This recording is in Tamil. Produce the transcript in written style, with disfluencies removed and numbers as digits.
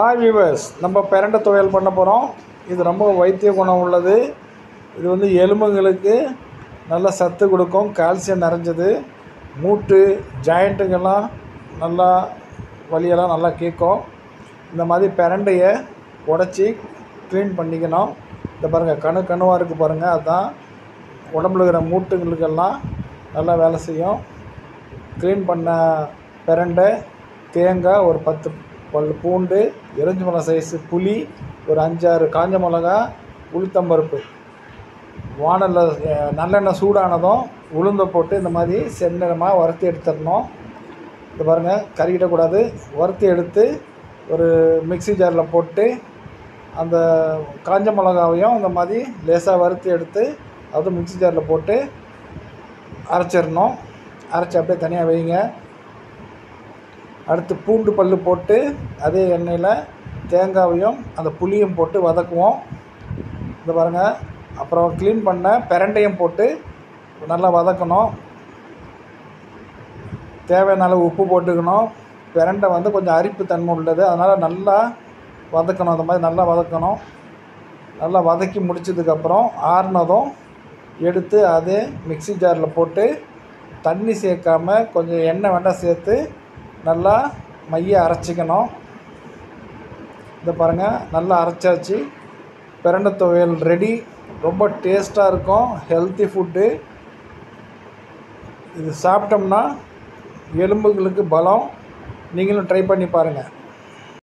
ஹாய் வீவர்ஸ், நம்ம பிரண்டை துவையல் பண்ண போகிறோம். இது ரொம்ப வைத்திய குணம் உள்ளது. இது வந்து எலும்புகளுக்கு நல்ல சத்து கொடுக்கும், கால்சியம் நிறைஞ்சது. மூட்டு ஜாயிண்ட்டுங்கெல்லாம் நல்லா வலியெல்லாம் நல்லா கேட்கும். இந்த மாதிரி பிரண்டையை உடச்சி க்ளீன் பண்ணிக்கணும். இந்த பாருங்கள், கணுவாக இருக்குது பாருங்கள், அதுதான் உடம்புல இருக்கிற மூட்டுங்களுக்கெல்லாம் நல்லா வேலை செய்யும். க்ளீன் பண்ண பிரண்டை, தேங்காய், ஒரு 10 பல் பூண்டு, எலுமிச்சை பழம் சைஸு புளி, ஒரு 5-6 காஞ்ச மிளகா, உளுத்தம்பருப்பு, வானலில் நல்லெண்ணெய் சூடானதும் உளுந்தை போட்டு இந்த மாதிரி செந்நிறமாக வறுத்து எடுத்துடணும். இது பாருங்கள், கறிக்கிடக்கூடாது. வறுத்து எடுத்து ஒரு மிக்ஸி ஜாரில் போட்டு அந்த காஞ்ச மிளகாவையும் இந்த மாதிரி லேசாக வறுத்து எடுத்து அது மிக்ஸி ஜாரில் போட்டு அரைச்சிடணும். அரைச்சி அப்படியே தனியாக வைங்க. அடுத்து பூண்டு பல் போட்டு அதே எண்ணெயில் தேங்காவையும் அந்த புளியும் போட்டு வதக்குவோம். இது பாருங்கள். அப்புறம் க்ளீன் பண்ண பிரண்டையும் போட்டு நல்லா வதக்கணும். தேவையான அளவு உப்பு போட்டுக்கணும். பிரண்டை வந்து கொஞ்சம் அரிப்பு தன்மை உள்ளது, அதனால் நல்லா வதக்கணும். அந்த மாதிரி நல்லா வதக்கணும். நல்லா வதக்கி முடித்ததுக்கப்புறம் ஆறுனதும் எடுத்து அதே மிக்ஸி ஜாரில் போட்டு தண்ணி சேர்க்காமல் கொஞ்சம் எண்ணெய் வேண்டாம் சேர்த்து நல்லா மைய அரைச்சிக்கணும். இதை பாருங்கள், நல்லா அரைச்சாச்சு. பிரண்டை துவையல் ரெடி. ரொம்ப டேஸ்ட்டாக இருக்கும், ஹெல்த்தி ஃபுட்டு. இது சாப்பிட்டோம்னா எலும்புகளுக்கு பலம். நீங்களும் ட்ரை பண்ணி பாருங்கள்.